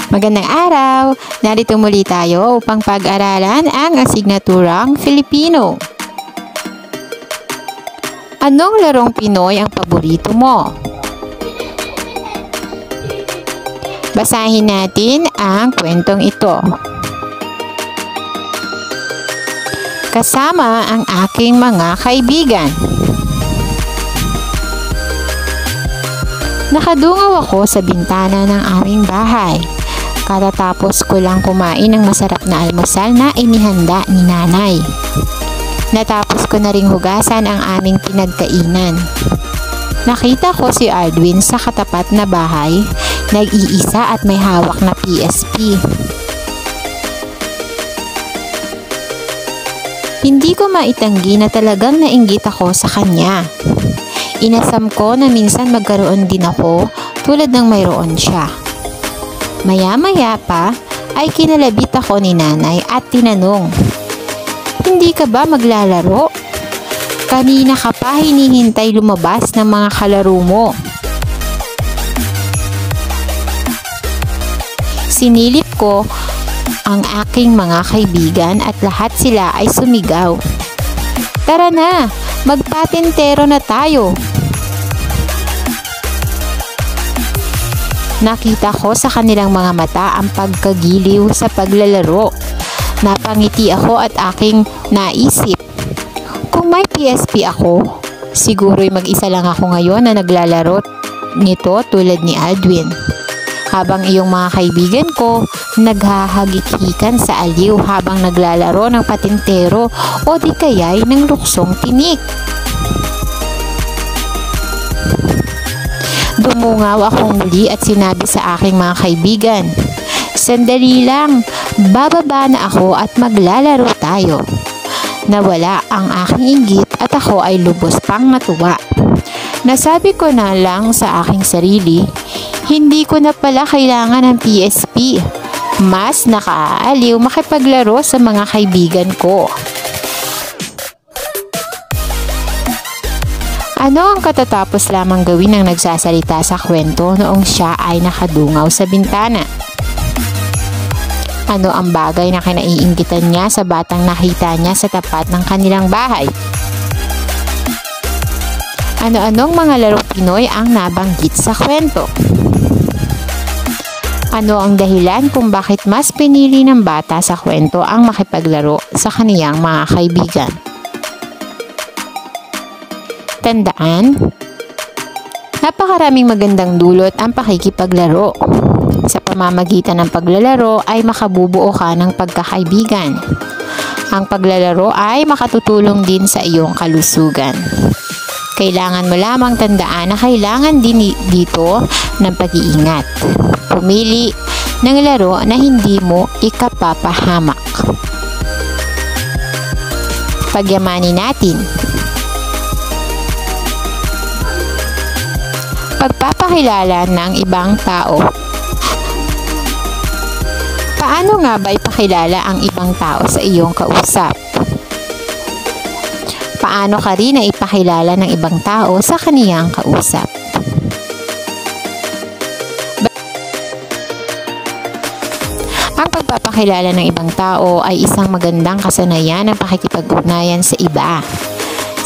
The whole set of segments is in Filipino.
Magandang araw! Narito muli tayo upang pag-aralan ang asignaturang Filipino. Anong larong Pinoy ang paborito mo? Basahin natin ang kwentong ito. Kasama ang aking mga kaibigan. Nakadungaw ako sa bintana ng aming bahay. Katatapos ko lang kumain ng masarap na almusal na inihanda ni nanay. Natapos ko na ring hugasan ang aming pinagkainan. Nakita ko si Aldwin sa katapat na bahay, nag-iisa at may hawak na PSP. Hindi ko maitanggi na talagang nainggit ako sa kanya. Inasam ko na minsan magkaroon din ako tulad ng mayroon siya. Maya-maya pa ay kinalabit ako ni nanay at tinanong, "Hindi ka ba maglalaro? Kanina ka pa hinihintay lumabas ng mga kalaro mo." Sinilip ko ang aking mga kaibigan at lahat sila ay sumigaw, "Tara na, magpatintero na tayo." Nakita ko sa kanilang mga mata ang pagkagiliw sa paglalaro. Napangiti ako at aking naisip, kung may PSP ako, siguro'y mag-isa lang ako ngayon na naglalaro nito tulad ni Aldwin. Habang iyong mga kaibigan ko naghahagikikan sa aliw habang naglalaro ng patintero o di kaya'y ng luksong tinik. Dumungaw akong muli at sinabi sa aking mga kaibigan, "Sandali lang, bababa na ako at maglalaro tayo." Nawala ang aking inggit at ako ay lubos pang natuwa. Nasabi ko na lang sa aking sarili, hindi ko na pala kailangan ng PSP. Mas nakaaaliw makipaglaro sa mga kaibigan ko. Ano ang katatapos lamang gawin ng nagsasalita sa kwento noong siya ay nakadungaw sa bintana? Ano ang bagay na kinaiinggitan niya sa batang nakita niya sa tapat ng kanilang bahay? Ano-anong mga laro Pinoy ang nabanggit sa kwento? Ano ang dahilan kung bakit mas pinili ng bata sa kwento ang makipaglaro sa kaniyang mga kaibigan? Tandaan, napakaraming magandang dulot ang pakikipaglaro. Sa pamamagitan ng paglalaro ay makabubuo ka ng pagkakaibigan. Ang paglalaro ay makatutulong din sa iyong kalusugan. Kailangan mo lamang tandaan na kailangan din dito ng pag-iingat. Pumili ng laro na hindi mo ikapapahamak. Pagyamanin natin. Pagpapakilala ng ibang tao. Paano nga ba ipakilala ang ibang tao sa iyong kausap? Paano ka rin na ipakilala ng ibang tao sa kaniyang kausap? Ang pagpapakilala ng ibang tao ay isang magandang kasanayan ng pakikipag-ugnayan sa iba.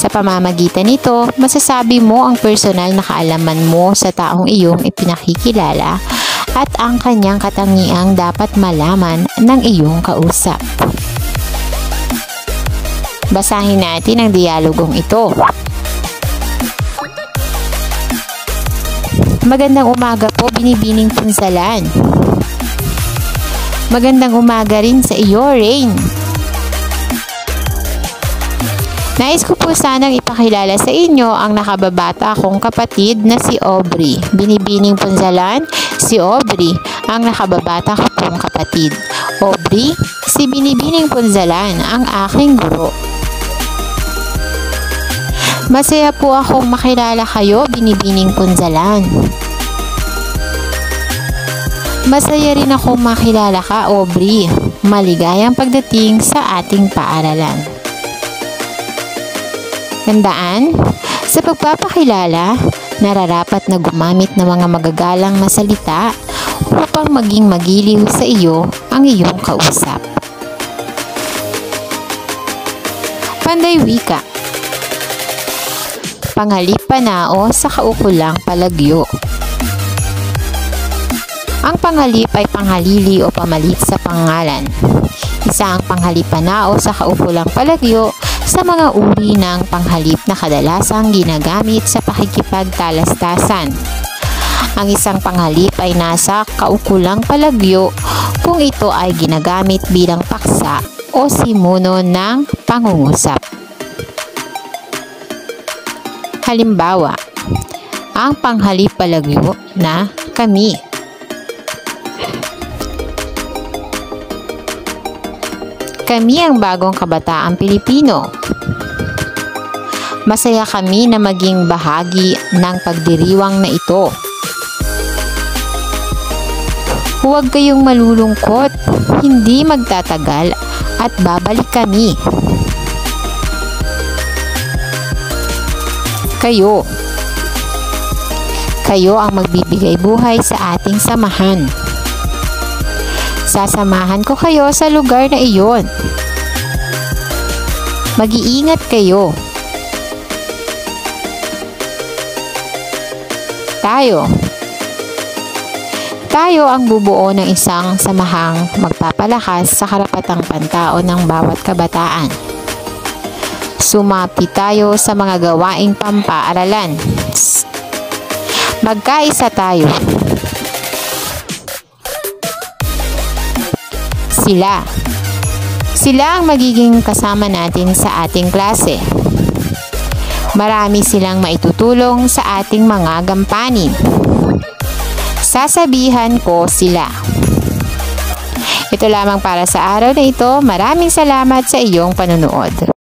Sa pamamagitan nito, masasabi mo ang personal na kaalaman mo sa taong iyong ipinakikilala at ang kanyang katangiang dapat malaman ng iyong kausap. Basahin natin ang dialogong ito. Magandang umaga po, Binibining Punsalan. Magandang umaga rin sa iyo, Rain. Nais ko po sanang ipakilala sa inyo ang nakababata kong kapatid na si Aubrey. Binibining Punsalan, si Aubrey ang nakababata ko pong kapatid. Aubrey, si Binibining Punsalan ang aking guro. Masaya po akong makilala kayo, Binibining Punsalan. Masaya rin akong makilala ka, Aubrey. Maligayang pagdating sa ating paaralan. Tandaan, sa pagpapakilala, nararapat na gumamit ng mga magagalang na salita upang maging magiliw sa iyo ang iyong kausap. Panday wika. Panghalip panao sa kaukulang palagyo. Ang panghalip ay panghalili o pamalit sa pangalan. Isa ang panghalip panao sa kaukulang palagyo sa mga uri ng panghalip na kadalasang ginagamit sa pakikipagtalastasan. Ang isang panghalip ay nasa kaukulang palagyo kung ito ay ginagamit bilang paksa o simuno ng pangungusap. Halimbawa, ang panghalip palagyo na kami. Kami ang bagong kabataang Pilipino. Masaya kami na maging bahagi ng pagdiriwang na ito. Huwag kayong malulungkot, hindi magtatagal at babalik kami. Kayo. Kayo ang magbibigay buhay sa ating samahan. Sasamahan ko kayo sa lugar na iyon. Mag-iingat kayo. Tayo. Tayo ang bubuo ng isang samahang magpapalakas sa karapatang pantao ng bawat kabataan. Sumapi tayo sa mga gawaing pampaaralan. Magkaisa tayo. Sila ang magiging kasama natin sa ating klase. Marami silang maitutulong sa ating mga gampanin. Sasabihan ko sila. Ito lamang para sa araw na ito. Maraming salamat sa iyong panunood.